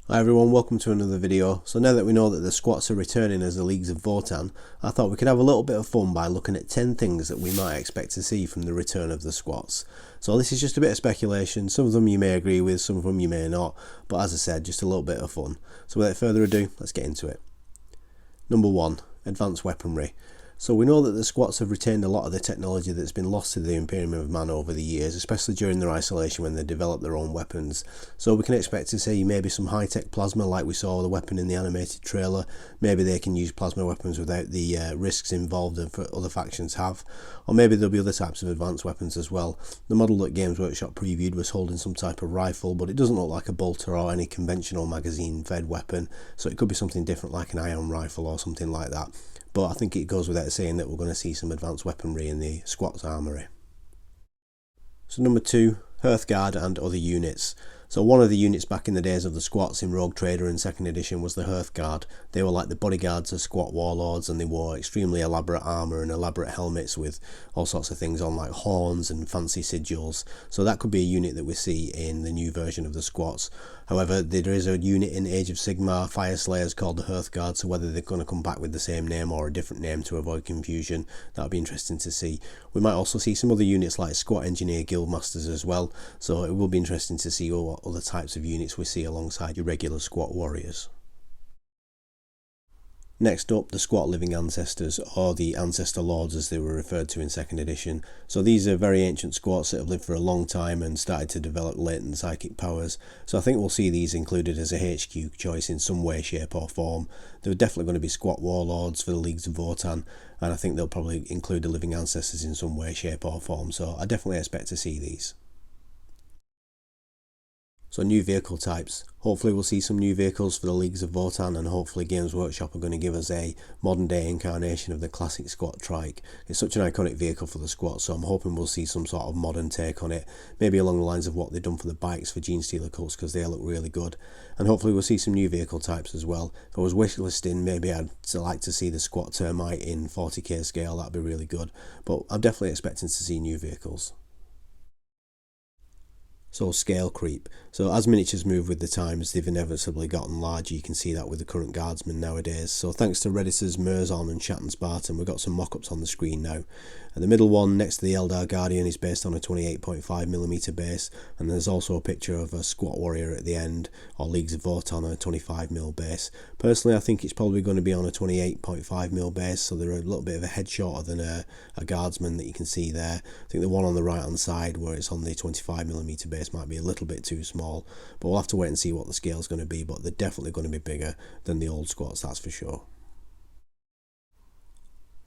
Hi everyone, welcome to another video. So now that we know that the squats are returning as the Leagues of Votann, I thought we could have a little bit of fun by looking at 10 things that we might expect to see from the return of the squats. So this is just a bit of speculation, some of them you may agree with, some of them you may not, but as I said, just a little bit of fun. So without further ado, let's get into it. Number 1. Advanced weaponry. So we know that the squats have retained a lot of the technology that's been lost to the Imperium of Man over the years, especially during their isolation when they developed their own weapons. So we can expect to see maybe some high-tech plasma like we saw the weapon in the animated trailer. Maybe they can use plasma weapons without the risks involved that other factions have. Or maybe there'll be other types of advanced weapons as well. The model that Games Workshop previewed was holding some type of rifle, but it doesn't look like a bolter or any conventional magazine-fed weapon, so it could be something different like an ion rifle or something like that. But I think it goes without saying that we're going to see some advanced weaponry in the SQUATS armoury. So number 2, HEARTHGUARD and other units. So one of the units back in the days of the squats in Rogue Trader and 2nd edition was the HEARTHGUARD. They were like the bodyguards of squat warlords, and they wore extremely elaborate armour and elaborate helmets with all sorts of things on, like horns and fancy sigils. So that could be a unit that we see in the new version of the squats. However, there is a unit in Age of Sigmar Fire Slayers called the HEARTHGUARD, so whether they're going to come back with the same name or a different name to avoid confusion, that'll be interesting to see. We might also see some other units like Squat Engineer Guildmasters as well, so it will be interesting to see what other types of units we see alongside your regular squat warriors. Next up, the squat living ancestors, or the ancestor lords as they were referred to in 2nd edition. So these are very ancient squats that have lived for a long time and started to develop latent psychic powers. So I think we'll see these included as a HQ choice in some way, shape or form. There are definitely going to be squat warlords for the Leagues of Votann, and I think they'll probably include the living ancestors in some way, shape or form. So I definitely expect to see these. So new vehicle types. Hopefully we'll see some new vehicles for the Leagues of Votann, and hopefully Games Workshop are going to give us a modern day incarnation of the classic squat trike. It's such an iconic vehicle for the squat, so I'm hoping we'll see some sort of modern take on it, maybe along the lines of what they've done for the bikes for Genestealer cults, because they look really good. And hopefully we'll see some new vehicle types as well. If I was wishlisting, maybe I'd like to see the squat termite in 40k scale, that'd be really good, but I'm definitely expecting to see new vehicles. So scale creep. So as miniatures move with the times, they've inevitably gotten larger. You can see that with the current guardsmen nowadays. So thanks to Redditors Merzon and Chat and Spartan, we've got some mock-ups on the screen now. And the middle one next to the Eldar Guardian is based on a 28.5mm base, and there's also a picture of a squat warrior at the end, or Leagues of Votann on a 25mm base. Personally, I think it's probably going to be on a 28.5mm base, so they're a little bit of a head shorter than a guardsman that you can see there. I think the one on the right hand side where it's on the 25mm base might be a little bit too small, but we'll have to wait and see what the scale is going to be, but they're definitely going to be bigger than the old squats, that's for sure.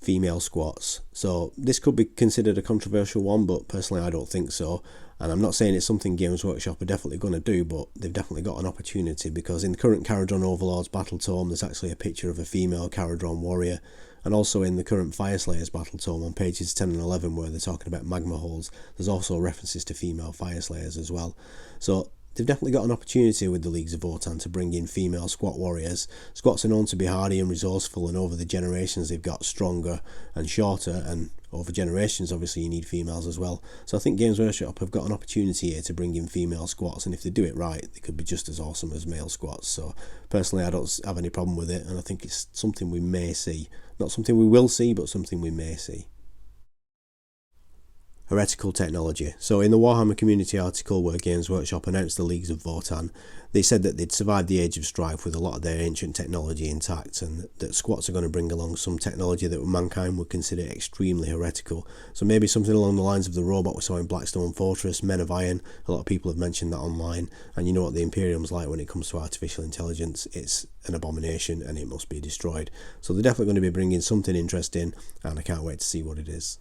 Female squats. So this could be considered a controversial one, but personally I don't think so, and I'm not saying it's something Games Workshop are definitely going to do, but they've definitely got an opportunity, because in the current Caradron Overlords battle tome there's actually a picture of a female Caradron warrior, and also in the current Fire Slayers battle tome on pages 10 and 11 where they're talking about magma holes, there's also references to female Fire Slayers as well. So they've definitely got an opportunity with the Leagues of Votann to bring in female squat warriors. Squats are known to be hardy and resourceful, and over the generations they've got stronger and shorter, and over generations obviously you need females as well. So I think Games Workshop have got an opportunity here to bring in female squats, and if they do it right they could be just as awesome as male squats. So personally I don't have any problem with it, and I think it's something we may see. Not something we will see, but something we may see. Heretical technology. So in the Warhammer community article where Games Workshop announced the Leagues of Votann, they said that they'd survived the Age of Strife with a lot of their ancient technology intact, and that squats are going to bring along some technology that mankind would consider extremely heretical. So maybe something along the lines of the robot we saw in Blackstone Fortress, Men of Iron. A lot of people have mentioned that online, and you know what the Imperium's like when it comes to artificial intelligence. It's an abomination and it must be destroyed. So they're definitely going to be bringing something interesting, and I can't wait to see what it is.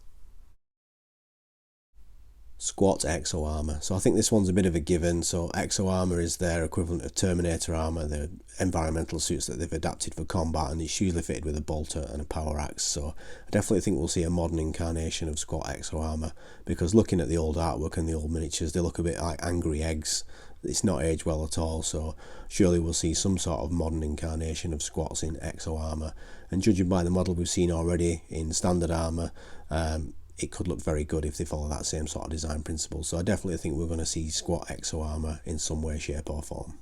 Squat EXO-ARMOUR. So I think this one's a bit of a given. So EXO-ARMOUR is their equivalent of Terminator armour, the environmental suits that they've adapted for combat, and it's usually fitted with a bolter and a power axe. So I definitely think we'll see a modern incarnation of Squat EXO-ARMOUR, because looking at the old artwork and the old miniatures, they look a bit like angry eggs. It's not aged well at all, so surely we'll see some sort of modern incarnation of squats in EXO-ARMOUR. And judging by the model we've seen already in standard armour, it could look very good if they follow that same sort of design principle. So I definitely think we're going to see Squat EXO-ARMOUR in some way, shape or form.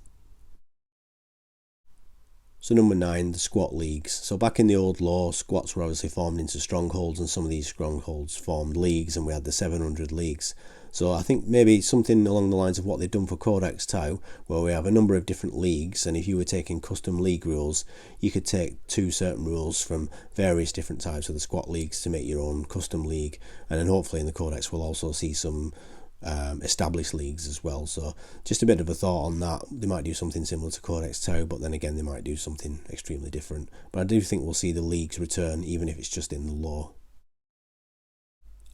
So number 9, the squat leagues. So back in the old law, squats were obviously formed into strongholds, and some of these strongholds formed leagues, and we had the 700 leagues. So I think maybe something along the lines of what they've done for Codex Tau, where we have a number of different leagues, and if you were taking custom league rules, you could take 2 certain rules from various different types of the squat leagues to make your own custom league, and then hopefully in the Codex we'll also see some established leagues as well. So just a bit of a thought on that. They might do something similar to Codex Tau, but then again they might do something extremely different. But I do think we'll see the leagues return, even if it's just in the lore.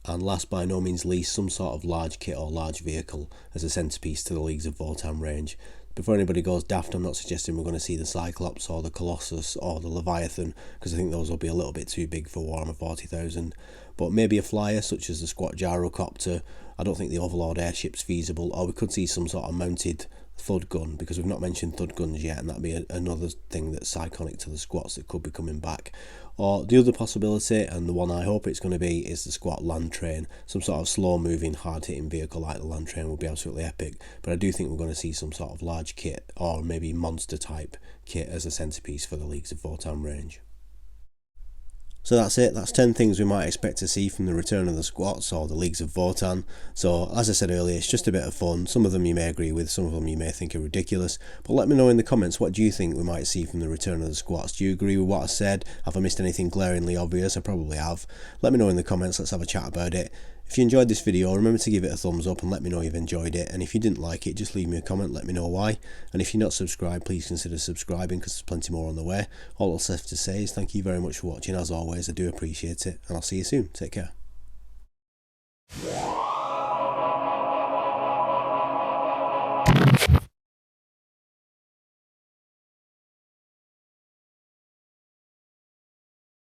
And last by no means least, some sort of large kit or large vehicle as a centrepiece to the Leagues of Votann range. Before anybody goes daft, I'm not suggesting we're going to see the Cyclops or the Colossus or the Leviathan, because I think those will be a little bit too big for Warhammer 40,000. But maybe a flyer such as the Squat Gyrocopter. I don't think the Overlord airship's feasible, or we could see some sort of mounted thud gun, because we've not mentioned thud guns yet, and that'd be another thing that's iconic to the squats that could be coming back. Or the other possibility, and the one I hope it's going to be, is the squat land train. Some sort of slow moving, hard hitting vehicle like the land train would be absolutely epic, but I do think we're going to see some sort of large kit or maybe monster type kit as a centrepiece for the Leagues of Votann range. So that's it, that's 10 things we might expect to see from the return of the squats or the Leagues of Votann. So as I said earlier, it's just a bit of fun. Some of them you may agree with, some of them you may think are ridiculous, but let me know in the comments, what do you think we might see from the return of the squats? Do you agree with what I said? Have I missed anything glaringly obvious? I probably have. Let me know in the comments, let's have a chat about it. If you enjoyed this video, remember to give it a thumbs up and let me know you've enjoyed it, and if you didn't like it, just leave me a comment, let me know why, and if you're not subscribed, please consider subscribing, because there's plenty more on the way. All else left to say is thank you very much for watching. As always, I do appreciate it, and I'll see you soon. Take care.